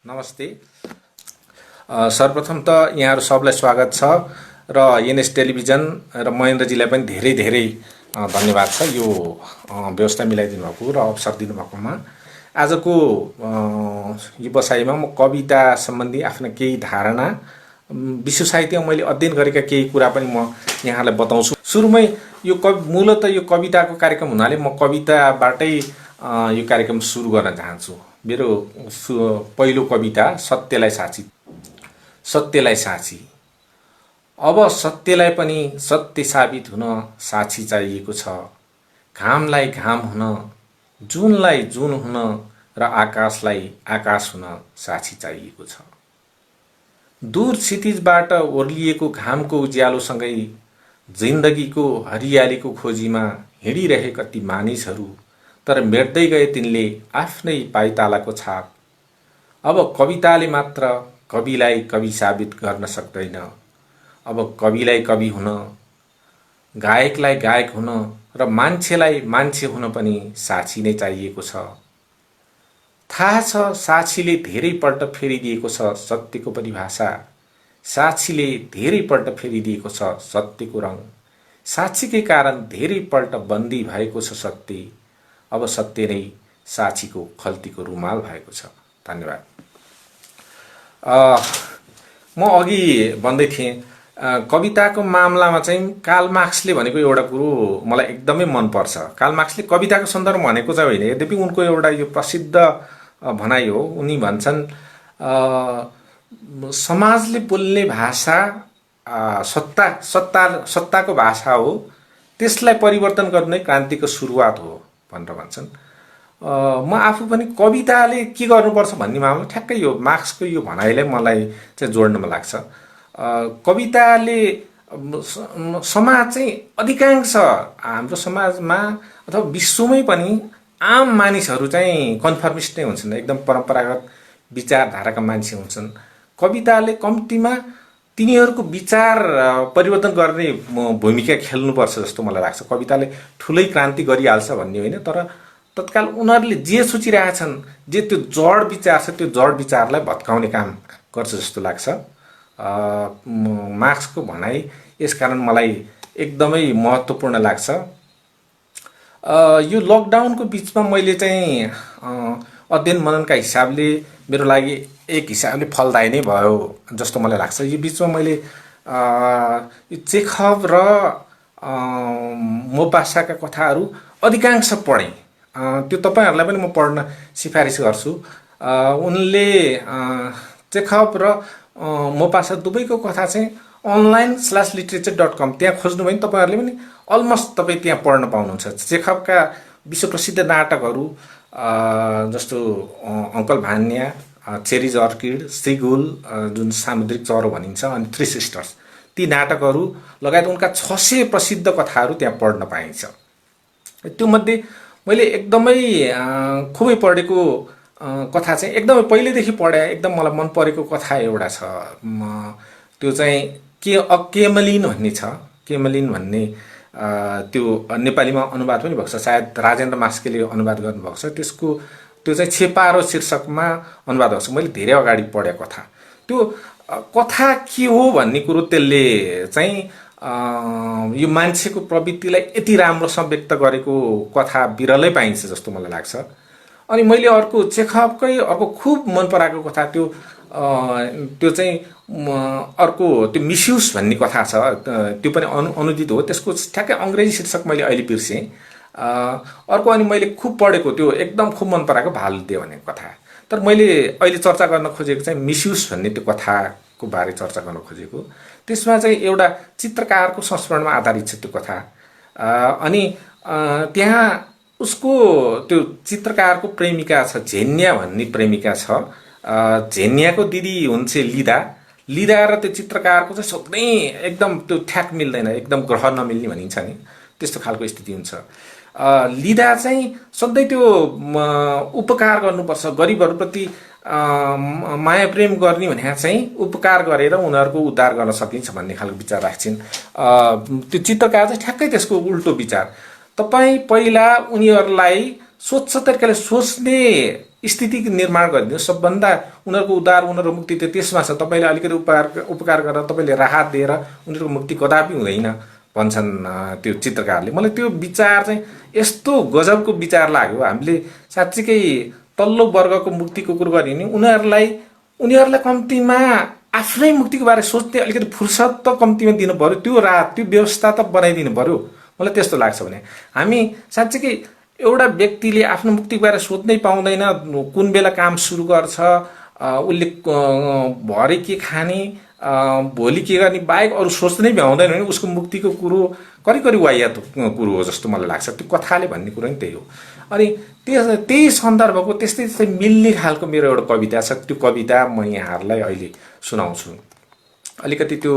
नमस्ते। सर्वप्रथम त यहाँहरू सबलाई स्वागत छ र एनएस टेलिभिजन र महेन्द्रजीलाई पनि धेरै धेरै धन्यवाद छ यो व्यवस्था मिलाइदिनु भएको र अवसर दिनुभएकोमा। आजको यो बसाइमा म कविता सम्बन्धी आफ्ना केही धारणा, विश्व साहित्यमा मैले अध्ययन गरेका केही कुरा पनि म यहाँलाई बताउँछु। सुरुमै यो मूलतः यो कविताको कार्यक्रम हुनाले म कविताबाटै यो कार्यक्रम सुरु गर्न चाहन्छु। मेरो पहिलो कविता सत्यलाई साँची। सत्यलाई साँची। अब सत्यलाई पनि सत्य साबित हुन साक्षी चाहिएको छ। घामलाई घाम हुन, जुनलाई जुन हुन र आकाशलाई आकाश हुन साक्षी चाहिएको छ। दूर क्षितिजबाट ओर्लिएको घामको उज्यालोसँगै जिन्दगीको हरियालीको खोजीमा हिँडिरहे कति मानिसहरू, तर मेट्दै गए तिनले आफ्नै पाइतालाको छाप। अब कविताले मात्र कविलाई कवि साबित गर्न सक्दैन। अब कविलाई कवि हुन, गायकलाई गायक हुन र मान्छेलाई मान्छे हुन पनि साक्षी नै चाहिएको छ। थाहा छ साक्षीले धेरैपल्ट फेरिदिएको छ सत्यको परिभाषा। साक्षीले धेरैपल्ट फेरिदिएको छ सत्यको रङ। साक्षीकै कारण धेरैपल्ट बन्दी भएको छ सत्य। अब सत्य नै साक्षीको खल्तीको रुमाल भएको छ। धन्यवाद। म अघि भन्दै थिएँ कविताको मामलामा चाहिँ कार्ल मार्क्सले भनेको एउटा कुरो मलाई एकदमै मनपर्छ। कार्ल मार्क्सले कविताको सन्दर्भमा भनेको चाहिँ होइन, यद्यपि उनको एउटा यो प्रसिद्ध भनाइ हो। उनी भन्छन् समाजले बोल्ने भाषा सत्ताको भाषा हो, त्यसलाई परिवर्तन गर्ने क्रान्तिको सुरुवात हो भनेर भन्छन्। म आफू पनि कविताले के गर्नुपर्छ भन्ने मामला ठ्याक्कै यो मार्क्सको यो भनाइलाई मलाई चाहिँ जोड्नमा लाग्छ। कविताले समाज चाहिँ अधिकांश हाम्रो समाजमा अथवा विश्वमै पनि आम मानिसहरू चाहिँ कन्फर्मिस्ट नै हुन्छन्, एकदम परम्परागत विचारधाराका मान्छे हुन्छन्। कविताले कम्तीमा तिनीहरूको विचार परिवर्तन गर्ने भूमिका खेल्नुपर्छ जस्तो मलाई लाग्छ। कविताले ठुलै क्रान्ति गरिहाल्छ भन्ने होइन, तर तत्काल उनीहरूले जे सोचिरहेछन्, जे त्यो जड विचार छ, त्यो जड विचारलाई भत्काउने काम गर्छ जस्तो लाग्छ मार्क्सको भनाइ। यसकारण मलाई एकदमै महत्त्वपूर्ण लाग्छ। यो लकडाउनको बिचमा मैले चाहिँ अध्ययन मननका हिसाबले मेरो लागि एक हिसाबले फलदायी नै भयो जस्तो मलाई लाग्छ। यो बिचमा मैले चेखभ र मोपासाका कथाहरू अधिकांश पढेँ। त्यो तपाईँहरूलाई पनि म पढ्न सिफारिस गर्छु। उनले चेखभ र मोपासा दुवैको कथा चाहिँ online/literature.com त्यहाँ खोज्नु भयो भने तपाईँहरूले पनि अलमोस्ट तपाईँ त्यहाँ पढ्न पाउनुहुन्छ। चेखभका विश्वप्रसिद्ध नाटकहरू जस्तो अङ्कल भान्या, चेरिज अर्किड, सिगुल जुन सामुद्रिक चरो भनिन्छ, अनि थ्री सिस्टर्स, ती नाटकहरू लगायत उनका 600 प्रसिद्ध कथाहरू त्यहाँ पढ्न पाइन्छ। त्यो मध्ये मैले एकदमै खुबै पढेको कथा चाहिँ एकदमै पहिलेदेखि पढे, एकदम मलाई मन परेको कथा एउटा छ। त्यो चाहिँ केमलिन भन्ने छ। केमलिन भन्ने त्यो नेपालीमा अनुवाद पनि भएको छ, सायद राजेन्द्र मास्केले अनुवाद गर्नुभएको छ। त्यो चाहिँ छेपारो शीर्षकमा अनुवाद भएको छ। मैले धेरै अगाडि पढेँ कथा। त्यो कथा के हो भन्ने कुरो त्यसले चाहिँ यो मान्छेको प्रवृत्तिलाई यति राम्रोसँग व्यक्त गरेको कथा बिरलै पाइन्छ जस्तो मलाई लाग्छ। अनि मैले अर्को चेखभकै अर्को खुब मन पराएको कथा त्यो चाहिँ अर्को त्यो मिसयुज भन्ने कथा छ। त्यो पनि अनुदित हो, त्यसको ठ्याक्कै अङ्ग्रेजी शीर्षक मैले अहिले बिर्सेँ। अर्को अनि मैले खुब पढेको त्यो एकदम खुब मन पराएको भालुते भन्ने कथा। तर मैले अहिले चर्चा गर्न खोजेको चाहिँ मिसयुज भन्ने त्यो कथाको बारे चर्चा गर्न खोजेको। त्यसमा चाहिँ एउटा चित्रकारको संस्मरणमा आधारित छ त्यो कथा। अनि त्यहाँ उसको त्यो चित्रकारको प्रेमिका छ, झेन्या भन्ने प्रेमिका छ। झेन्याको दिदी हुन्छ लिदा। लिदा र त्यो चित्रकारको चाहिँ सधैँ एकदम त्यो ठ्याक मिल्दैन, एकदम ग्रह नमिल्ने भनिन्छ नि, त्यस्तो खालको स्थिति हुन्छ। लिदा चाहिँ सधैँ त्यो उपकार गर्नुपर्छ, गरिबहरूप्रति माया प्रेम गर्ने भने चाहिँ उपकार गरेर उनीहरूको उद्धार गर्न सकिन्छ भन्ने खालको विचार राख्छिन्। त्यो चित्रकार चाहिँ ठ्याक्कै त्यसको उल्टो विचार। तपाईँ पहिला उनीहरूलाई स्वच्छ तरिकाले सोच्ने स्थिति निर्माण गरिदिनु। सबभन्दा उनीहरूको उद्धार, उनीहरूको मुक्ति त त्यसमा छ। तपाईँले अलिकति उपकार गरेर तपाईँले राहत दिएर उनीहरूको मुक्ति कदापि हुँदैन भन्छन् त्यो चित्रकारले। मलाई त्यो विचार चाहिँ यस्तो गजबको विचार लाग्यो। हामीले साँच्चीकै तल्लो वर्गको मुक्तिको कुरो गऱ्यो भने उनीहरूलाई कम्तीमा आफ्नै मुक्तिको बारे सोच्ने अलिकति फुर्सद त कम्तीमा दिनु पऱ्यो, त्यो त्यो व्यवस्था त बनाइदिनु पऱ्यो। मलाई त्यस्तो लाग्छ। भने हामी साँच्चीकै एउटा व्यक्तिले आफ्नो मुक्तिको बारे सोच्नै पाउँदैन, कुन बेला काम सुरु गर्छ, उसले भरे के खाने, भोलि के गर्ने बाहेक अरू सोच्नै भ्याउँदैन भने उसको मुक्तिको कुरो करिब वाहियात कुरो हो जस्तो मलाई लाग्छ। त्यो कथाले भन्ने कुरो नि त्यही हो। अनि त्यही सन्दर्भको त्यस्तै मिल्ने खालको मेरो एउटा कविता छ। त्यो कविता म यहाँहरूलाई अहिले सुनाउँछु। अलिकति त्यो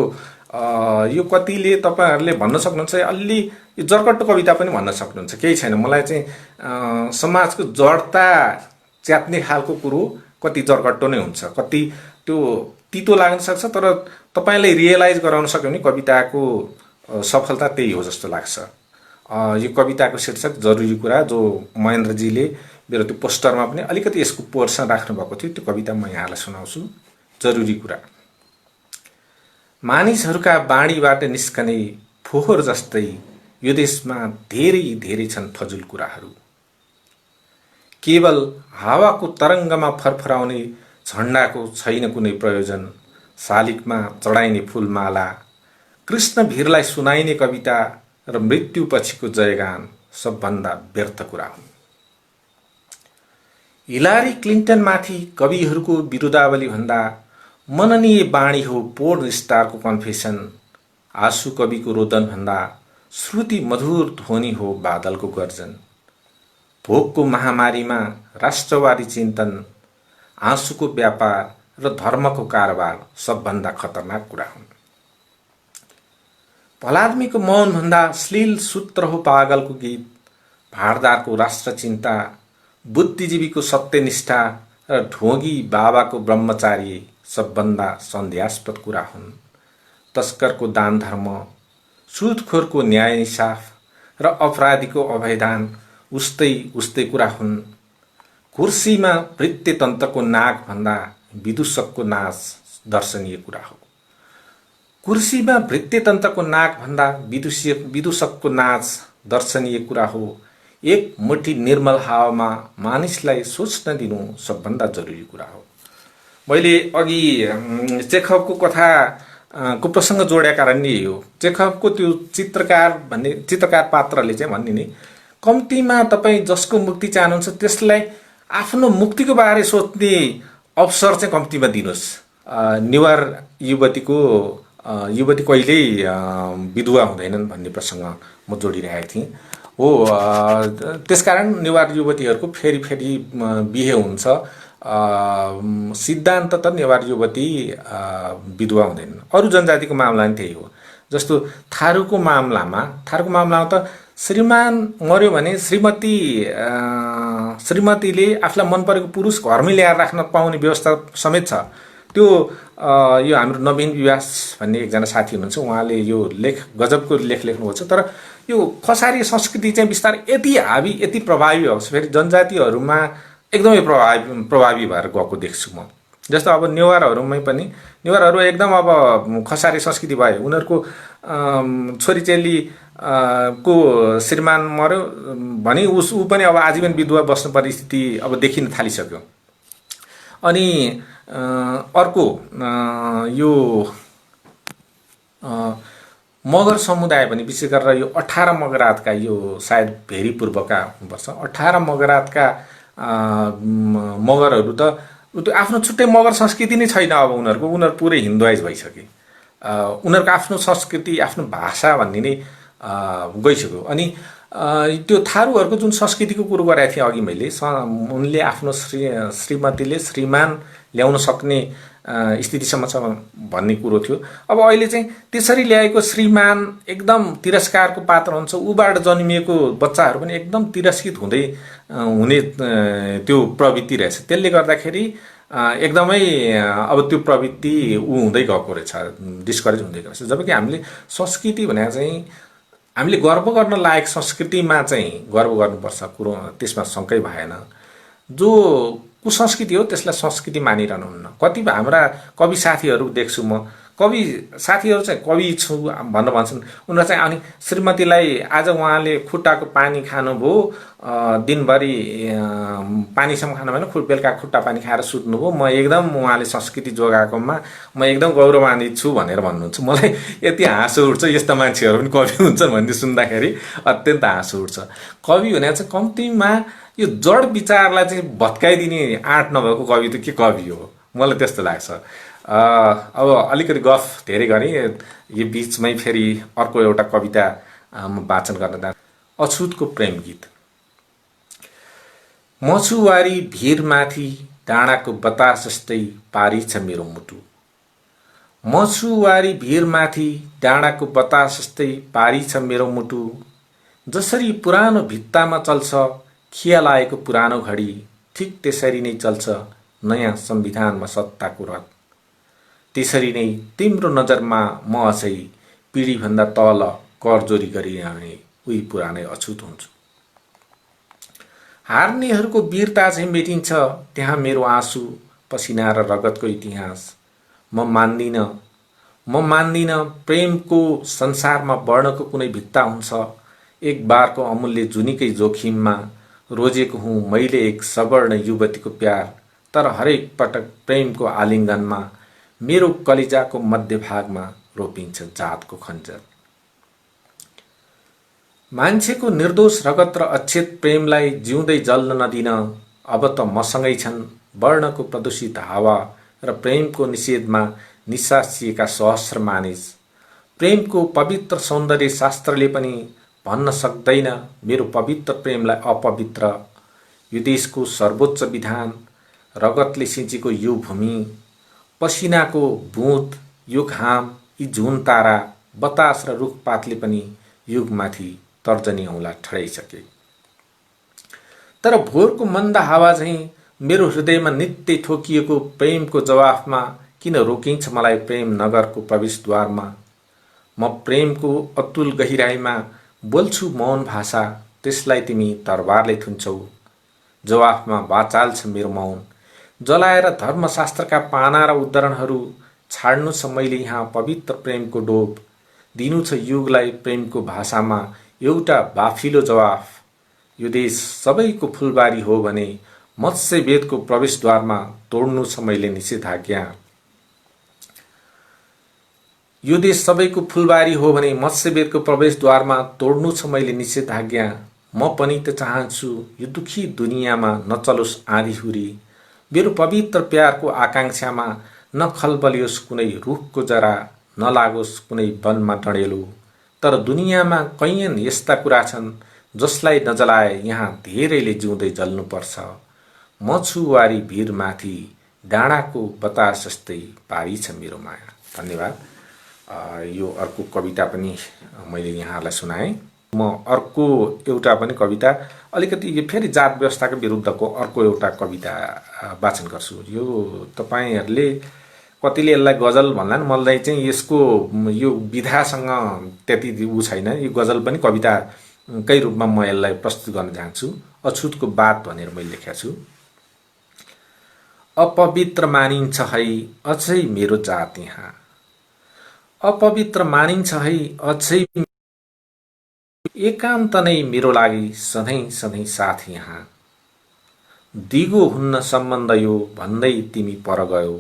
यो कतिले तपाईँहरूले भन्न सक्नुहुन्छ अलि जर्कट्टो कविता पनि भन्न सक्नुहुन्छ, केही छैन। मलाई चाहिँ समाजको जडता च्यात्ने खालको कुरो कति जर्कट्टो नै हुन्छ, कति त्यो तितो लाग्न सक्छ, तर तपाईँलाई रियलाइज गराउन सक्यो भने कविताको सफलता त्यही हो जस्तो लाग्छ। यो कविताको शीर्षक जरुरी कुरा, जो महेन्द्रजीले मेरो त्यो पोस्टरमा पनि अलिकति यसको पोर्सन राख्नुभएको थियो। त्यो कविता म यहाँलाई सुनाउँछु। जरुरी कुरा। मानिसहरूका बाणीबाट निस्कने फोहोर जस्तै यो देशमा धेरै धेरै छन् फजुल कुराहरू। केवल हावाको तरङ्गमा फरफराउने झण्डाको छैन कुनै प्रयोजन। शालिगमा चढाइने फुलमाला, कृष्ण भिरलाई सुनाइने कविता र मृत्यु पछिको जयगान सबभन्दा व्यर्थ कुरा हुन्। हिलारी क्लिन्टनमाथि कविहरूको विरुद्धावली भन्दा मननीय बाणी हो पोर्न स्टारको कन्फेसन। आँसु कविको रोदन भन्दा श्रुति मधुर ध्वनि हो बादलको गर्जन। भोकको महामारीमा राष्ट्रवादी चिन्तन, आँसुको व्यापार र धर्मको कारोबार सबभन्दा खतरनाक कुरा हुन्। भलाद्मीको मौन भन्दा श्लील सूत्र हो पागलको गीत। भाडदारको राष्ट्रचिन्ता, बुद्धिजीवीको सत्यनिष्ठा र ढोगी बाबाको ब्रह्मचारी सबभन्दा सन्देहास्पद कुरा हुन्। तस्करको दान धर्म, सुदखोरको न्याय इंसाफ र अपराधीको अभयदान उस्तै कुरा हुन्। कुर्सीमा भृत्यतन्त्रको नाग भन्दा विदूषकको नाच दर्शनीय कुरा हो। कुर्सीमा भृत्यतन्त्रको नाग भन्दा विदूषकको नाच दर्शनीय कुरा हो। एक मुठी निर्मल हावामा मानिसलाई सोच्न दिनु सबभन्दा जरुरी कुरा हो। मैले अघि चेखवको कथाको प्रसङ्ग जोडेका कारण नि हो। चेखवको त्यो चित्रकार पात्रले चाहिँ भन्ने नि कम्तीमा तपाईँ जसको मुक्ति चाहनुहुन्छ त्यसलाई आफ्नो मुक्तिको बारे सोच्ने अवसर चाहिँ कम्तीमा दिनुहोस्। नेवार युवती कहिल्यै विधवा हुँदैनन् भन्ने प्रसङ्ग म जोडिरहेको थिएँ हो। त्यसकारण नेवार युवतीहरूको फेरि बिहे हुन्छ। सिद्धान्त त नेवार युवती विधवा हुँदैनन्। अरू जनजातिको मामला नि त्यही हो। जस्तो थारूको मामलामा त श्रीमान मर्यो भने श्रीमतीले आफूलाई मन परेको पुरुष घरमै ल्याएर राख्न पाउने व्यवस्था समेत छ। त्यो यो हाम्रो नवीन विवास भन्ने एकजना साथी हुनुहुन्छ, उहाँले यो गजबको लेख लेख्नुभएको छ। तर यो खसारी संस्कृति चाहिँ बिस्तारै यति प्रभावी भएको छ, फेरि जनजातिहरूमा एकदमै प्रभावी भएर गएको देख्छु म। जस्तो अब नेवारहरूमै पनि नेवारहरू एकदम अब खसारी संस्कृति भयो। उनीहरूको छोरीचेली को श्रीमान मर्यो भने ऊ पनि अब आजीवन विधवा बस्ने परिस्थिति अब देखिन थालिसक्यो। अनि अर्को यो मगर समुदाय पनि विशेष गरेर यो 18 मगरातका, यो सायद भेरी पूर्वका हुनुपर्छ, 18 मगरातका मगरहरू त आफ्नो छुट्टै मगर संस्कृति नै छैन। अब उनीहरू पुरै हिन्दुवाइज भइसके। उनीहरूको आफ्नो संस्कृति, आफ्नो भाषा भन्ने नै गइसक्यो। अनि त्यो थारूहरूको जुन संस्कृतिको कुरो गरेको थिएँ अघि मैले, उनले आफ्नो श्रीमतीले श्रीमान ल्याउन सक्ने स्थितिसम्म छ भन्ने कुरो थियो। अब अहिले चाहिँ त्यसरी ल्याएको श्रीमान एकदम तिरस्कारको पात्र हुन्छ। उबाट जन्मिएको बच्चाहरू पनि एकदम तिरस्कृत हुने त्यो प्रवृत्ति रहेछ। त्यसले गर्दाखेरि एकदमै अब त्यो प्रवृत्ति हुँदै गएको रहेछ, डिस्करेज हुँदै गएको रहेछ। जबकि हामीले संस्कृति भने चाहिँ हामीले गर्व गर्न लायक संस्कृतिमा चाहिँ गर्व गर्नुपर्छ कुरो, त्यसमा शङ्कै भएन। जो कुसंस्कृति हो, त्यसलाई संस्कृति मानिरहनुहुन्न। कतिपय हाम्रा कवि साथीहरू देख्छु म, कवि साथीहरू चाहिँ कवि छु भनेर भन्छन्। उनीहरू चाहिँ अनि श्रीमतीलाई आज उहाँले खुट्टाको पानी खानुभयो, दिनभरि पानीसम्म खानु भएन, बेलुका खुट्टा पानी खाएर सुत्नुभयो, म एकदम उहाँले संस्कृति जोगाएकोमा म एकदम गौरवान्वित छु भनेर भन्नुहुन्छ। मलाई यति हाँसो उठ्छ, यस्ता मान्छेहरू पनि कवि हुन्छन् भन्ने सुन्दाखेरि अत्यन्त हाँसो उठ्छ। कवि भने चाहिँ कम्तीमा यो जड विचारलाई चाहिँ भत्काइदिने आँट नभएको कवि त के कवि हो, मलाई त्यस्तो लाग्छ। अब अलिकति गफ धेरै गरेँ, यो बिचमै फेरि अर्को एउटा कविता म वाचन गर्न जान्छु। अछुतको प्रेम गीत। मछुवारी भिरमाथि डाँडाको बतास जस्तै पारी छ मेरो मुटु। मछुवारी भिरमाथि डाँडाको बतास जस्तै पारी छ मेरो मुटु। जसरी पुरानो भित्तामा चल्छ खियाल आएको पुरानो घडी, ठिक त्यसरी नै चल्छ नयाँ संविधानमा सत्ताको रथ। त्यसरी नै तिम्रो नजरमा म अझै पिँढीभन्दा तल करजोरी गरिरहने उही पुरानै अछुत हुन्छु। हार्नेहरूको वीरता चाहिँ मेटिन्छ त्यहाँ मेरो आँसु पसिना र रगतको इतिहास। म मान्दिन प्रेमको संसारमा वर्णको कुनै भित्ता हुन्छ। एक बारको अमूल्य जुनीकै जोखिममा रोजेको हुँ मैले एक सवर्ण युवतीको प्यार। तर हरेक पटक प्रेमको आलिङ्गनमा मेरो कलिजाको मध्यभागमा रोपिन्छ जातको खञ्जर। मान्छेको निर्दोष रगत र अक्षेत प्रेमलाई जिउँदै जल्न नदिन अब त मसँगै छन् वर्णको प्रदूषित हावा र प्रेमको निषेधमा निसासिएका सहस्र मानिस। प्रेमको पवित्र सौन्दर्य शास्त्रले पनि भन्न सक्दैन मेरो पवित्र प्रेमलाई अपवित्र। यो देशको सर्वोच्च विधान रगतले सिंचेको यो भूमि, पसिनाको बुँद यो घाम, यी झुन तारा बतास र रुखपातले पनि युगमाथि तर्जनी औँला ठडाइसके। तर भोरको मन्द हावा चाहिँ मेरो हृदयमा नित्य ठोकिएको प्रेमको जवाफमा किन रोकिन्छ मलाई प्रेम नगरको प्रवेशद्वारमा। म प्रेमको अतुल गहिराईमा बोल्छु मौन भाषा, त्यसलाई तिमी तरवारले थुन्छौ। जवाफमा वाचाल छ मेरो मौन, जलाएर धर्मशास्त्रका पाना र उद्धरणहरू छाड्नु छ मैले यहाँ पवित्र प्रेमको डोब। दिनु छ युगलाई प्रेमको भाषामा एउटा बाफिलो जवाफ। यो देश सबैको फुलबारी हो भने मत्स्यवेदको प्रवेशद्वारमा तोड्नु छ मैले निषेधाज्ञा। यो देश सबैको फुलबारी हो भने मत्स्यवेदको प्रवेशद्वारमा तोड्नु छ मैले निषेधाज्ञा। म पनि त चाहन्छु यो दुखी दुनियाँमा नचलोस् आँधीहुरी। मेरो पवित्र प्यारको आकांक्षामा नखलबलियोस् कुनै रुखको जरा, नलागोस् कुनै वनमा डढेलो। तर दुनियाँमा कैयन यस्ता कुरा छन् जसलाई नजलाए यहाँ धेरैले जिउँदै जल्नुपर्छ। मछुवारी भिरमाथि डाँडाको बतास जस्तै पारी छ मेरो माया। धन्यवाद। यो अर्को कविता पनि मैले यहाँलाई सुनाएँ। म अर्को एउटा पनि कविता अलिकति यो फेरि जात व्यवस्थाको विरुद्धको अर्को एउटा कविता वाचन गर्छु। यो तपाईहरूले कतिले यसलाई गजल भन्लान्, मलाई चाहिँ यसको यो विधासँग त्यति उ छैन। यो गजल पनि कविताकै रूपमा म यसलाई प्रस्तुत गर्न चाहन्छु। अछुतको बात भनेर मैले लेखेको छु। अपवित्र मानिन्छ है अझै मेरो जात यहाँ, अपवित्र मानिन्छ है अझै एकान्त नै मेरो लागि सधैँ सधैँ साथ यहाँ। दिगो हुन्न सम्बन्ध यो भन्दै तिमी पर गयो,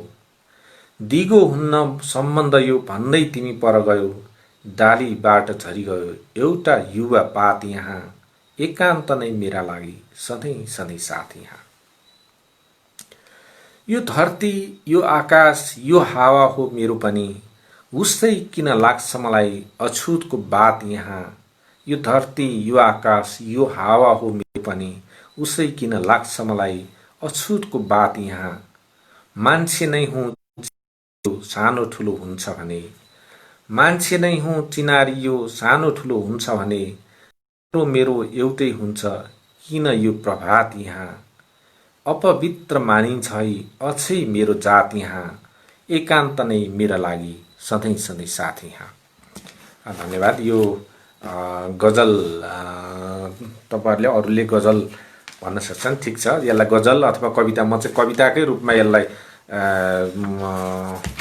दिगो हुन्न सम्बन्ध यो भन्दै तिमी पर गयो। डालीबाट झरिगयो एउटा युवा पात यहाँ, एकान्त नै मेरा लागि सधैँ सधैँ साथ यहाँ। यो धरती यो आकाश यो हावा हो मेरो पनि, उस्तै किन लाग्छ मलाई अछुतको बात यहाँ। यो धरती यो आकाश यो हावा हो मेरो पनि, उसै किन लाग्छ मलाई अछुतको बात यहाँ। मान्छे नै हुँ सानो ठुलो हुन्छ भने, मान्छे नै हुँ चिनारी यो सानो ठुलो हुन्छ भने, मेरो एउटै हुन्छ किन यो प्रभात यहाँ। अपवित्र मानिन्छ है अझै मेरो जात यहाँ, एकान्त नै मेरा लागि सधैँ सधैँ साथ यहाँ। धन्यवाद। यो गजल तपाईहरुले अरूले गजल भन्न सक्छन्। ठिक छ, यसलाई गजल अथवा कविता, म चाहिँ कविताकै रूपमा यसलाई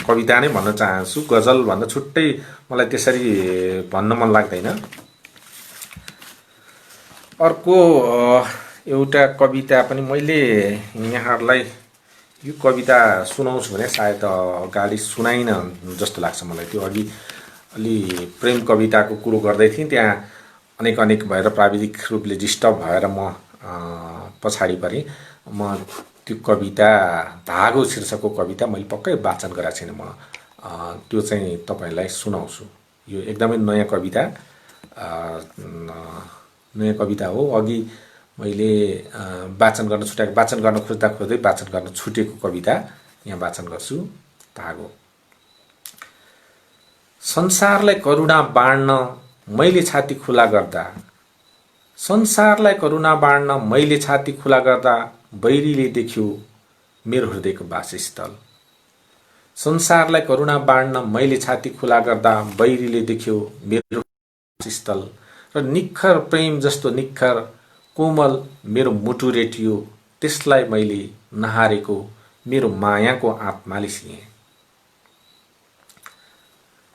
कविता नै भन्न चाहन्छु। गजल भन्दा छुट्टै मलाई त्यसरी भन्न मन लाग्दैन। अर्को एउटा कविता पनि मैले यहाँहरूलाई यो कविता सुनाउँछु भने सायद अगाडि सुनाइन जस्तो लाग्छ मलाई। त्यो अघि अलि प्रेम कविताको कुरो गर्दै थिएँ, त्यहाँ अनेक भएर प्राविधिक रूपले डिस्टर्ब भएर म पछाडि परेँ। म त्यो कविता धागो शीर्षकको कविता मैले पक्कै वाचन गरेको छैन, म त्यो चाहिँ तपाईँहरूलाई सुनाउँछु। यो एकदमै नयाँ कविता हो। अघि मैले वाचन गर्न खोज्दै वाचन गर्न छुटेको कविता यहाँ वाचन गर्छु। धागो। संसारलाई करुणा बाँड्न मैले छाती खुला गर्दा, संसारलाई करुणा बाँड्न मैले छाती खुला गर्दा बैरीले देख्यो मेरो हृदयको वासस्थल। संसारलाई करुणा बाँड्न मैले छाती खुला गर्दा बैरीले देख्यो मेरो वासस्थल। र निखर प्रेम जस्तो निखर कोमल मेरो मुटु रेटियो, त्यसलाई मैले नहारेको मेरो मायाको आत्माले सिएँ।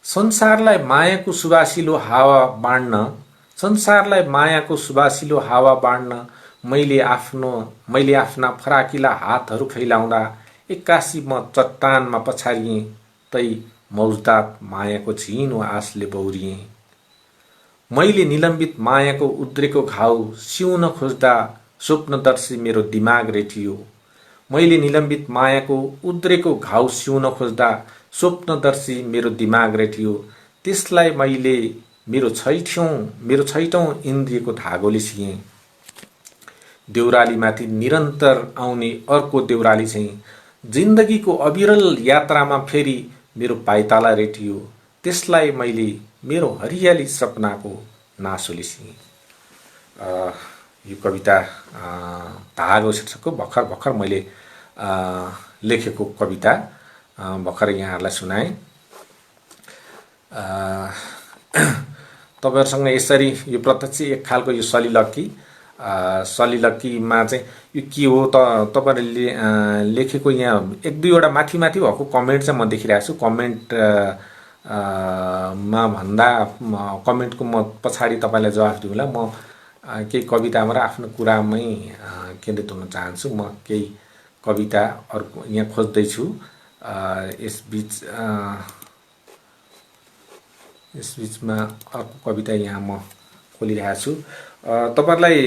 संसारलाई मायाको सुवासिलो हावा बाँड्न, संसारलाई मायाको सुवासिलो हावा बाँड्न मैले आफ्ना फराकिला हातहरू फैलाउँदा एक्कासी म चट्टानमा पछारिएँ। तै मौजदात मायाको झिनो आशले बौरिएँ। मैले निलम्बित मायाको उद्रेको घाउ सिउन खोज्दा स्वप्नदर्शी मेरो दिमाग रेटियो। मैले निलम्बित मायाको उद्रेको घाउ सिउन खोज्दा स्वप्नदर्शी मेरो दिमाग रेटियो, त्यसलाई मैले मेरो छैठौँ इन्द्रियको धागोले सिएँ। देउरालीमाथि निरन्तर आउने अर्को देउराली चाहिँ जिन्दगीको अविरल यात्रामा फेरि मेरो पाइताला रेटियो, त्यसलाई मैले मेरो हरियाली सपनाको नासोले सिएँ। यो कविता धागो शीर्षकको भर्खर मैले लेखेको कविता भर्खर यहाँहरूलाई सुनाएँ। तपाईँहरूसँग यसरी यो प्रत्यक्ष एक खालको यो सलिलक्कीमा चाहिँ यो के हो त तपाईँहरूले लेखेको यहाँ एक दुईवटा माथि भएको कमेन्ट चाहिँ म देखिरहेको छु। मा भन्दा कमेन्टको म पछाडि तपाईँलाई जवाफ दिउँला। म केही कवितामा र आफ्नो कुरामै केन्द्रित हुन चाहन्छु। म केही कविता अर्को यहाँ खोज्दैछु। यसबिचमा अर्को कविता यहाँ म खोलिरहेको छु। तपाईँहरूलाई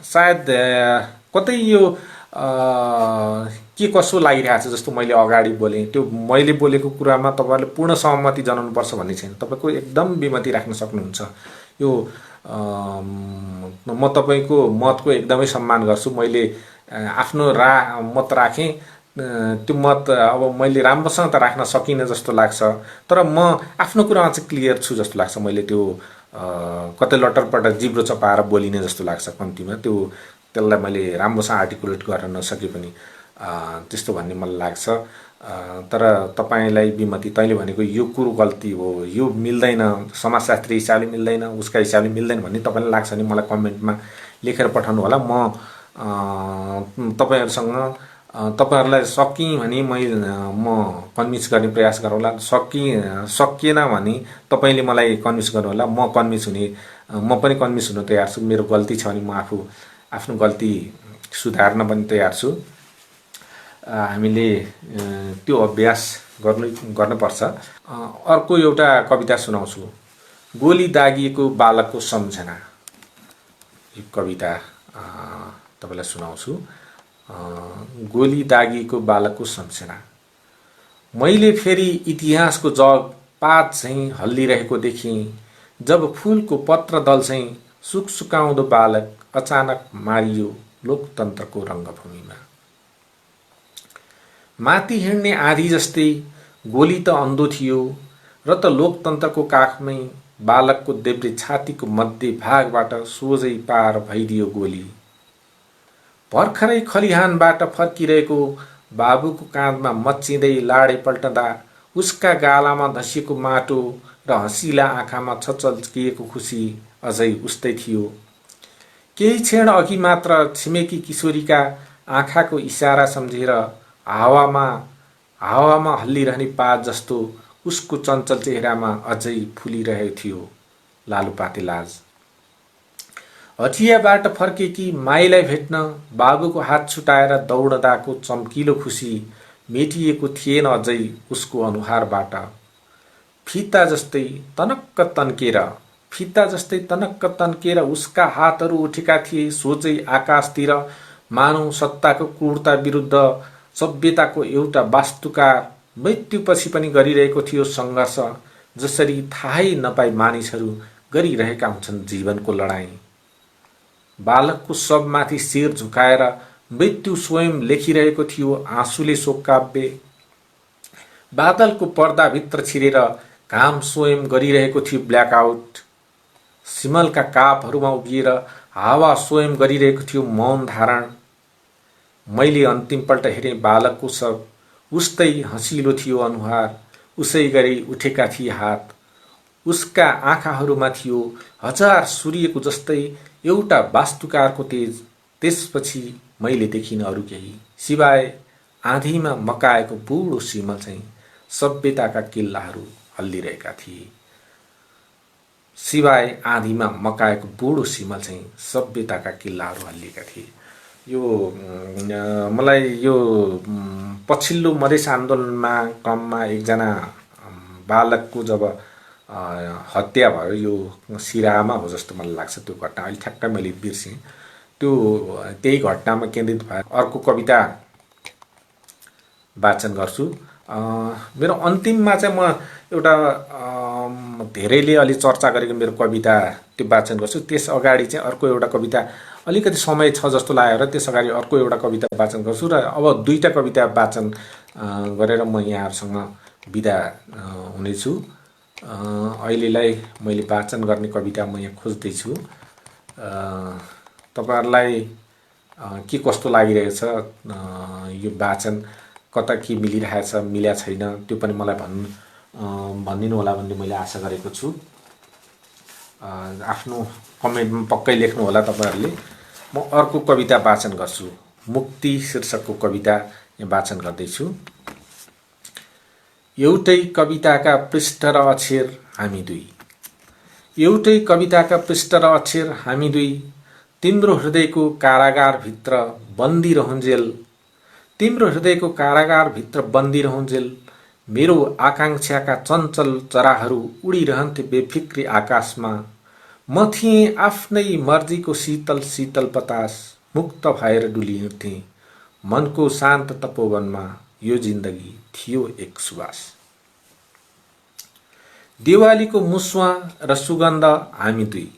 सायद कतै यो के कसो लागिरहेको छ जस्तो मैले अगाडि बोलेँ, त्यो मैले बोलेको कुरामा तपाईँहरूले पूर्ण सहमति जनाउनुपर्छ भन्ने छैन। तपाईँको एकदम विमति राख्न सक्नुहुन्छ। यो म तपाईँको मतको एकदमै सम्मान गर्छु। मैले आफ्नो मत राखेँ, त्यो मत अब मैले राम्रोसँग त राख्न सकिनँ जस्तो लाग्छ, तर म आफ्नो कुरामा चाहिँ क्लियर छु जस्तो लाग्छ। मैले त्यो कतै लटरपटर जिब्रो चपाएर बोलिने जस्तो लाग्छ कम्तीमा। त्यसलाई मैले राम्रोसँग आर्टिकुलेट गर्न नसके पनि त्यस्तो भन्ने मलाई लाग्छ। तर तपाईँलाई विमति, तैँले भनेको यो कुरो गल्ती हो, यो मिल्दैन, समाजशास्त्री हिसाबले मिल्दैन, उसका हिसाबले मिल्दैन भन्ने तपाईँलाई लाग्छ भने मलाई कमेन्टमा लेखेर पठाउनु होला। म तपाईँहरूलाई सकिएँ भने म कन्भिन्स गर्ने प्रयास गरौँला। सकिएन भने तपाईँले मलाई कन्भिन्स गर्नुहोला। म पनि कन्भिन्स हुन तयार छु। मेरो गल्ती छ भने म आफ्नो गल्ती सुधार्न पनि तयार छु। हामीले त्यो अभ्यास गर्नुपर्छ। अर्को एउटा कविता सुनाउँछु। गोली दागिएको बालकको सम्झना। यो कविता तपाईँलाई सुनाउँछु। गोली दागिएको बालकको सम्झना। मैले फेरि इतिहासको जग पात चाहिँ हल्लिरहेको देखेँ, जब फुलको पत्र दल चाहिँ सुकसुकाउँदो बालक अचानक मारियो लोकतन्त्रको रङ्गभूमिमा। माथि हिँड्ने आधी जस्तै गोली त अन्धो थियो, र त लोकतन्त्रको काखमै बालकको देब्रे छातीको मध्य भागबाट सोझै पार भइदियो गोली। भर्खरै खलिहानबाट फर्किरहेको बाबुको काँधमा मच्चिँदै लाडे पल्टदा उसका गालामा धसिएको माटो र हँसिला आँखामा छचल्किएको खुसी अझै उस्तै थियो। केही क्षण अघि मात्र छिमेकी किशोरीका आँखाको इसारा सम्झेर हावामा हावामा हल्लिरहने पात जस्तो उसको चञ्चल चेहरामा अझै फुलिरहेको थियो लालुपाते लाज। हटियाबाट फर्केकी माईलाई भेट्न बाबुको हात छुटाएर दौडदाको चम्किलो खुसी मेटिएको थिएन अझै उसको अनुहारबाट। फिता जस्तै तनक्क तन्केर उसका हातहरू उठेका थिए सोझै आकाशतिर, मानव सत्ताको क्रूरता विरुद्ध सभ्यताको एउटा वास्तुकार मृत्युपछि पनि गरिरहेको थियो सङ्घर्ष, जसरी थाहै नपाई मानिसहरू गरिरहेका हुन्छन् जीवनको लडाईँ। बालकको शवमाथि शिर झुकाएर मृत्यु स्वयं लेखिरहेको थियो आँसुले शोक काव्य। बादलको पर्दाभित्र छिरेर घाम स्वयं गरिरहेको थियो ब्ल्याकआउट। सिमलका कापहरूमा उभिएर हावा स्वयं गरिरहेको थियो मौन धारण। मैले अन्तिमपल्ट हेरेँ बालकको शव, उस्तै हँसिलो थियो अनुहार, उसै गरी उठेका थिए हात। उसका आँखाहरूमा थियो हजार सूर्यको जस्तै एउटा वास्तुकारको तेज। त्यसपछि मैले देखिनँ अरू केही, सिवाय आँधीमा मकाएको बुढो सिमल चाहिँ सभ्यताका किल्लाहरू हल्लिरहेका थिए। सिवाय आँधीमा मकाएको बुढो सिमल चाहिँ सभ्यताका किल्लाहरू हल्लिएका थिए। यो मलाई यो पछिल्लो मधेस आन्दोलनमा क्रममा एकजना बालकको जब हत्या भयो, यो सिराहामा हो जस्तो मलाई लाग्छ त्यो घटना। अहिले ठ्याक्कै मैले बिर्सेँ। त्यो त्यही घटनामा केन्द्रित भएर अर्को कविता वाचन गर्छु। मेरो अन्तिममा चाहिँ म एउटा धेरैले अलि चर्चा गरेको मेरो कविता त्यो वाचन गर्छु। त्यस अगाडि चाहिँ अर्को एउटा कविता अलिकति समय छ जस्तो लाग्यो र त्यस अगाडि अर्को एउटा कविता वाचन गर्छु र अब दुईटा कविता वाचन गरेर म यहाँहरूसँग बिदा हुनेछु। अहिलेलाई मैले वाचन गर्ने कविता म यहाँ खोज्दैछु। तपाईहरुलाई के कस्तो लागिरहेछ, यो वाचन कता के मिलिरहेछ मिल्या छैन त्यो पनि मलाई भनिदिनु होला भन्ने मैले आशा गरेको छु। आफ्नो कमेन्टमा पक्कै लेख्नु होला तपाईहरुले। म अर्को कविता वाचन गर्छु। मुक्ति शीर्षकको कविता यहाँ वाचन गर्दैछु। एउटै कविताका पृष्ठ र अक्षर हामी दुई, एउटै कविताका पृष्ठ र अक्षर हामी दुई, तिम्रो हृदयको कारागार भित्र बन्दी रहुन्जेल, तिम्रो हृदयको कारागार भित्र बन्दी रहुन्जेल, मेरो आकांक्षाका चञ्चल चराहरू उडिरहन्थे बेफिक्री आकाशमा। म थिएँ आफ्नै मर्जीको शीतल शीतल बतास, मुक्त भएर डुलिहिँड्थेँ मनको शान्त तपोवनमा। यो जिन्दगी थियो एक सुवास। देवालीको मुस्वा र सुगन्ध हामी दुई,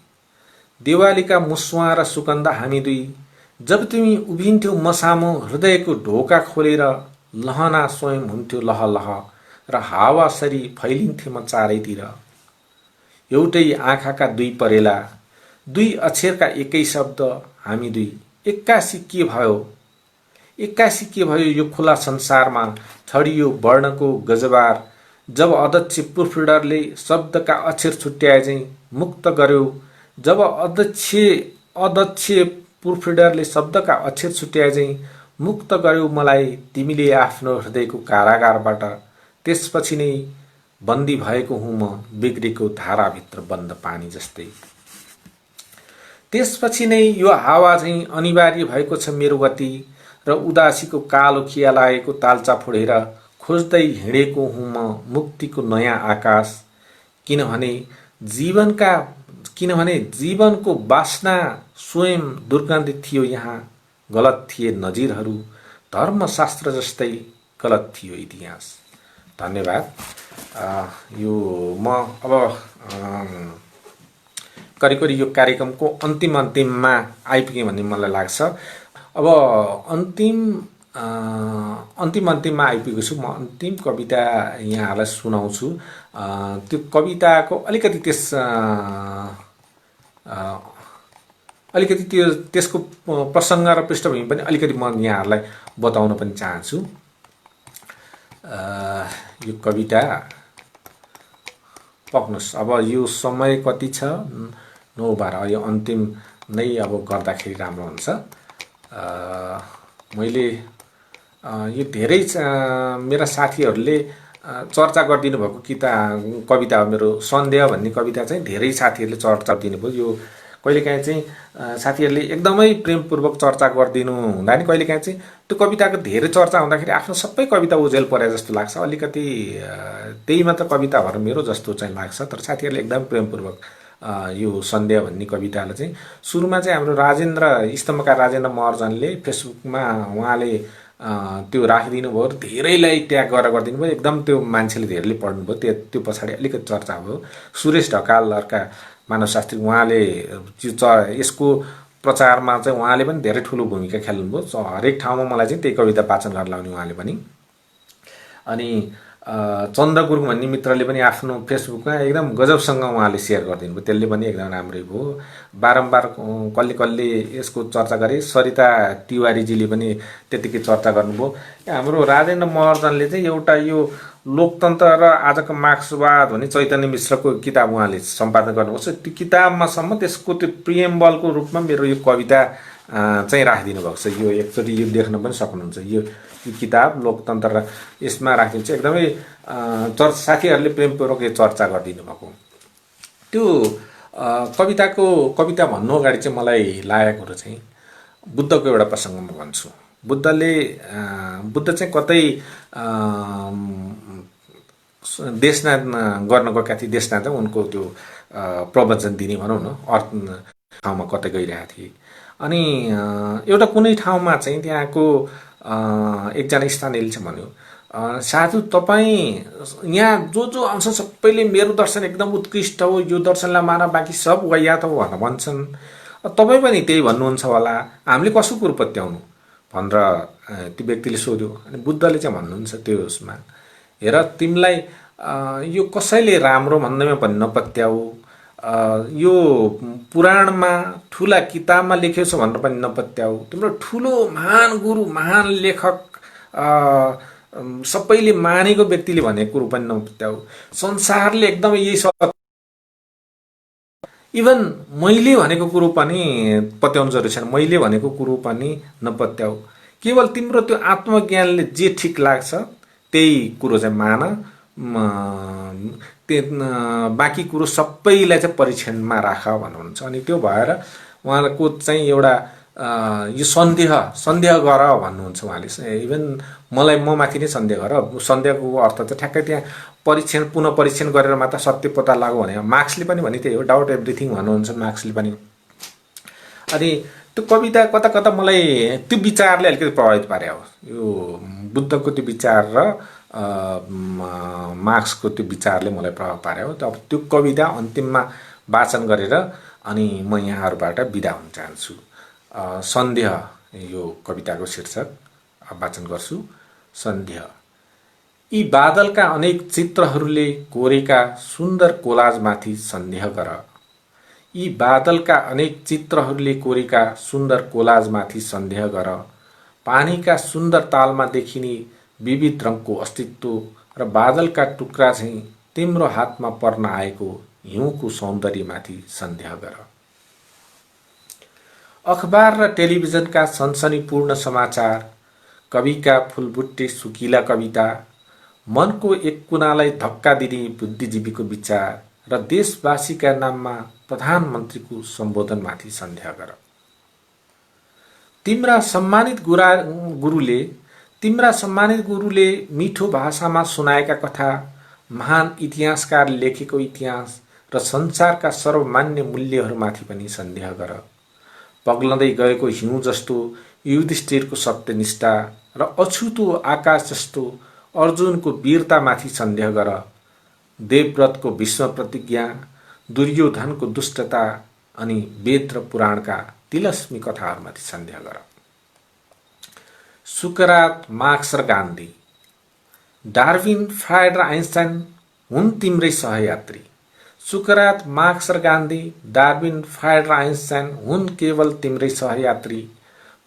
देवालीका मुस्वा र सुगन्ध हामी दुई, जब तिमी उभिन्थ्यौ मसामो हृदयको ढोका खोलेर, लहना स्वयं हुन्थ्यो लह लह र हावासरी फैलिन्थे म चारैतिर। एउटै आँखाका दुई परेला, दुई अक्षरका एकै शब्द हामी दुई, एक्कासी के भयो, एक्कासी के भयो यो खुला संसारमा छडियो वर्णको गजबार। जब अध्यक्ष प्रुफरिडरले शब्दका अक्षर छुट्याए चाहिँ मुक्त गर्यो, जब अध्यक्ष प्रुफरिडरले शब्दका अक्षर छुट्याए चाहिँ मुक्त गर्यो मलाई तिमीले आफ्नो हृदयको कारागारबाट। त्यसपछि नै बन्दी भएको हुँ म बिग्रेको धाराभित्र बन्द पानी जस्तै। त्यसपछि नै यो हावा चाहिँ अनिवार्य भएको छ मेरो गति र उदासीको कालो खिया लागेको तालचा फोडेर खोज्दै हिँडेको हुँ म मुक्तिको नयाँ आकाश। किनभने जीवनको वासना स्वयं दुर्गन्धित थियो यहाँ, गलत थिए नजिरहरू धर्मशास्त्र जस्तै गलत थियो इतिहास। धन्यवाद। यो म अब करिब यो कार्यक्रमको अन्तिममा आइपुगेँ भन्ने मलाई लाग्छ। अब अन्तिममा आइपुगेको छु। म अन्तिम कविता यहाँहरूलाई सुनाउँछु। त्यो कविताको अलिकति त्यसको प्रसङ्ग र पृष्ठभूमि पनि अलिकति म यहाँहरूलाई बताउन पनि चाहन्छु। यो कविता पक्नुहोस्। अब यो समय कति छ, 9:12, यो अन्तिम नै अब गर्दाखेरि राम्रो हुन्छ। मैले यो धेरै मेरा साथीहरूले चर्चा गरिदिनु भएको कविता हो मेरो सन्देह भन्ने कविता चाहिँ धेरै साथीहरूले चर्चा दिनुभयो। यो कहिलेकाहीँ चाहिँ साथीहरूले एकदमै प्रेमपूर्वक चर्चा गरिदिनु हुँदा नि कहिलेकाहीँ चाहिँ त्यो कविताको धेरै चर्चा हुँदाखेरि आफ्नो सबै कविता उजेल परे जस्तो लाग्छ। अलिकति त्यही मात्र कविता भएर मेरो जस्तो चाहिँ लाग्छ। तर साथीहरूले एकदम प्रेमपूर्वक यो सन्देह भन्ने कवितालाई चाहिँ सुरुमा चाहिँ हाम्रो स्तम्भकार राजेन्द्र महर्जनले फेसबुकमा उहाँले त्यो राखिदिनु भयो, धेरैलाई ट्याग गरिदिनु भयो। एकदम त्यो मान्छेले धेरैले पढ्नुभयो। त्यो पछाडि अलिकति चर्चा भयो। सुरेश ढकाल अर्का मानवशास्त्री, उहाँले यसको प्रचारमा चाहिँ उहाँले पनि धेरै ठुलो भूमिका खेल्नुभयो। हरेक ठाउँमा मलाई चाहिँ त्यही कविता वाचन गरेर लाउने उहाँले पनि। अनि चन्द्र गुरुङ भन्ने मित्रले पनि आफ्नो फेसबुकमा एकदम गजबसँग उहाँले सेयर गरिदिनु भयो। त्यसले पनि एकदम राम्रै भयो। बारम्बार कसले कसले यसको चर्चा गरे। सरिता तिवारीजीले पनि त्यतिकै चर्चा गर्नुभयो। हाम्रो राजेन्द्र महर्जनले चाहिँ एउटा यो लोकतन्त्र र आजको मार्क्सवाद भन्ने चैतन्य मिश्रको किताब उहाँले सम्पादन गर्नुभएको छ। त्यो किताबमा सम्म त्यसको त्यो प्रिएम्बलको रूपमा मेरो यो कविता चाहिँ राखिदिनु भएको छ। यो एकचोटि यो देख्न पनि सक्नुहुन्छ। यो किताब लोकतन्त्र र यसमा राखिदिन्छ। एकदमै साथीहरूले प्रेमपूर्वक यो चर्चा गरिदिनु भएको। त्यो कविता भन्नु अगाडि चाहिँ मलाई लागेको कुरो चाहिँ बुद्धको एउटा प्रसङ्ग म भन्छु। बुद्ध चाहिँ कतै देशनाथ गर्न गएका थिए। देशनाथ चाहिँ उनको त्यो प्रवचन दिने भनौँ न अर्थ ठाउँमा कतै गइरहेका थिए। अनि एउटा कुनै ठाउँमा चाहिँ त्यहाँको एकजना स्थानीयले चाहिँ भन्यो, साधु तपाईँ यहाँ जो आउँछ सबैले मेरो दर्शन एकदम उत्कृष्ट हो, यो दर्शनलाई मान, बाँकी सब वाहियात हो भनेर भन्छन्। तपाईँ पनि त्यही भन्नुहुन्छ होला, हामीले कसो कुरो पत्याउनु भनेर त्यो व्यक्तिले सोध्यो। अनि बुद्धले चाहिँ भन्नुहुन्छ त्यो उसमा, हेर तिमीलाई यो कसैले राम्रो भन्दैमा पनि नपत्याऊ, यो पुराणमा ठुला किताबमा लेखेको छ भनेर पनि नपत्याऊ, तिम्रो ठुलो महान गुरु महान लेखक सबैले मानेको व्यक्तिले भनेको कुरो पनि नपत्याऊ, संसारले एकदमै यही सत्य, इभन मैले भनेको कुरो पनि पत्याउनु जरुरी छैन, मैले भनेको कुरो पनि नपत्याऊ, केवल तिम्रो त्यो आत्मज्ञानले जे ठिक लाग्छ त्यही कुरो चाहिँ मान, बाँकी कुरो सबैलाई चाहिँ परीक्षणमा राख भन्नुहुन्छ। अनि त्यो भएर उहाँको चाहिँ एउटा यो सन्देह गर भन्नुहुन्छ उहाँले। इभन मलाई म माथि नै सन्देह गर, सन्देहको अर्थ चाहिँ ठ्याक्कै त्यहाँ पुनः परीक्षण गरेर मात्र सत्य पत्ता लागु भने। मार्क्सले पनि भने त्यही हो, डाउट एभ्रिथिङ भन्नुहुन्छ मार्क्सले पनि। अनि त्यो कविता कता कता मलाई त्यो विचारले अलिकति प्रभावित पारे हो। यो बुद्धको त्यो विचार र मार्क्सको त्यो विचारले मलाई प्रभाव पार्यो। अब त्यो कविता अन्तिममा वाचन गरेर अनि म यहाँहरूबाट बिदा हुन चाहन्छु। सन्देह यो कविताको शीर्षक वाचन गर्छु। सन्देह। यी बादलका अनेक चित्रहरूले कोरेका सुन्दर कोलाजमाथि सन्देह गर। यी बादलका अनेक चित्रहरूले कोरेका सुन्दर कोलाजमाथि सन्देह गर। पानीका सुन्दर तालमा देखिने विविध रङको अस्तित्व र बादलका टुक्रा चाहिँ तिम्रो हातमा पर्न आएको हिउँको सौन्दर्यमाथि सन्देह गर। अखबार र टेलिभिजनका सनसनीपूर्ण समाचार, कविका फुलबुट्टे सुकिला कविता, मनको एक कुनालाई धक्का दिने बुद्धिजीवीको विचार र देशवासीका नाममा प्रधानमन्त्रीको सम्बोधनमाथि सन्देह गर। तिम्रा सम्मानित गुरुले मिठो भाषामा सुनाएका कथा, महान इतिहासकार लेखेको इतिहास र संसारका सर्वमान्य मूल्यहरूमाथि पनि सन्देह गर। पग्लँदै गएको हिउँ जस्तो युधिष्ठिरको सत्यनिष्ठा र अछुतो आकाश जस्तो अर्जुनको वीरतामाथि सन्देह गर। देवव्रतको भीष्म प्रतिज्ञा, दुर्योधनको दुष्टता अनि वेद र पुराणका तिलस्मी कथाहरूमाथि सन्देह गर। सुकरात, मार्क्स र गान्धी, डार्विन, फ्रायड र आइन्स्टाइन हुन् तिम्रै सहयात्री। सुकरात, मार्क्स र गान्धी, डार्विन, फ्रायड र आइन्स्टाइन हुन् केवल तिम्रै सहयात्री।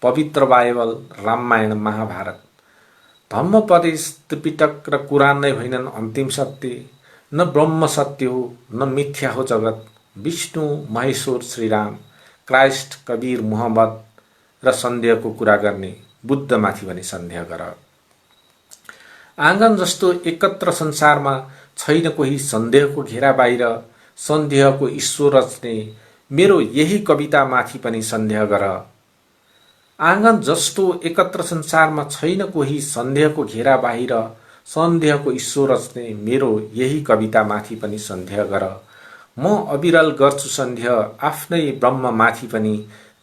पवित्र बाइबल, रामायण, महाभारत, धम्मोपदेश, त्रिपिटक र कुरान नै होइनन् अन्तिम सत्य। न ब्रह्म सत्य हो, न मिथ्या हो जगत। विष्णु, महेश्वर, श्रीराम, क्राइस्ट, कबीर, मुहम्मद र सन्देहको कुरा गर्ने बुद्धमाथि पनि सन्देह गर। आँगन जस्तो एकत्र संसारमा छैन कोही सन्देहको घेरा बाहिर, सन्देहको ईश्वर रच्ने मेरो यही कवितामाथि पनि सन्देह गर। आँगन जस्तो एकत्र संसारमा छैन कोही सन्देहको घेरा बाहिर, सन्देहको ईश्वर रच्ने मेरो यही कवितामाथि पनि सन्देह गर। म अविरल गर्छु सन्देह आफ्नै ब्रह्ममाथि पनि,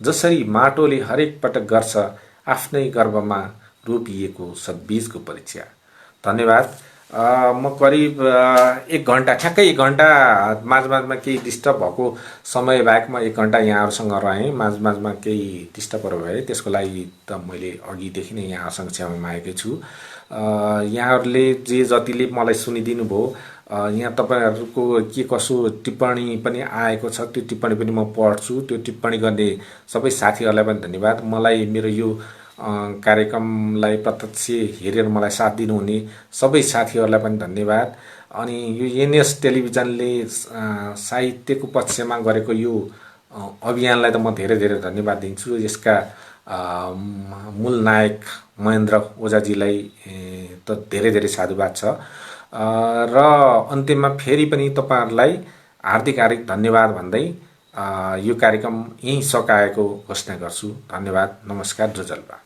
जसरी माटोले हरेक पटक गर्छ आफ्नै गर्भमा रोपिएको सद्बीजको परीक्षा। धन्यवाद। म करिब 1 घन्टा, ठ्याक्कै 1 घन्टा, माझमा केही डिस्टर्ब भएको समय बाहेक म 1 घन्टा यहाँहरूसँग रहेँ। माझमा केही डिस्टर्बहरू भए, त्यसको लागि त मैले अघिदेखि नै यहाँहरूसँग क्षमा मागेकै छु। यहाँहरूले जे जतिले मलाई सुनिदिनु भयो, यहाँ तपाईँहरूको के कसो टिप्पणी पनि आएको छ, त्यो टिप्पणी पनि म पढ्छु। त्यो टिप्पणी गर्ने सबै साथीहरूलाई पनि धन्यवाद। मलाई मेरो यो कार्यक्रमलाई प्रत्यक्ष हेरेर मलाई साथ दिनुहुने सबै साथीहरूलाई पनि धन्यवाद। अनि यो एनएस टेलिभिजनले साहित्यको पक्षमा गरेको यो अभियानलाई त म धेरै धेरै धन्यवाद दिन्छु। यसका मूल नायक महेन्द्र ओझाजीलाई त धेरै धेरै साधुवाद छ। र अन्त्यमा फेरि पनि तपाईँहरूलाई हार्दिक धन्यवाद भन्दै यो कार्यक्रम यहीँ सकाएको घोषणा गर्छु। धन्यवाद। नमस्कार। जोजलबा।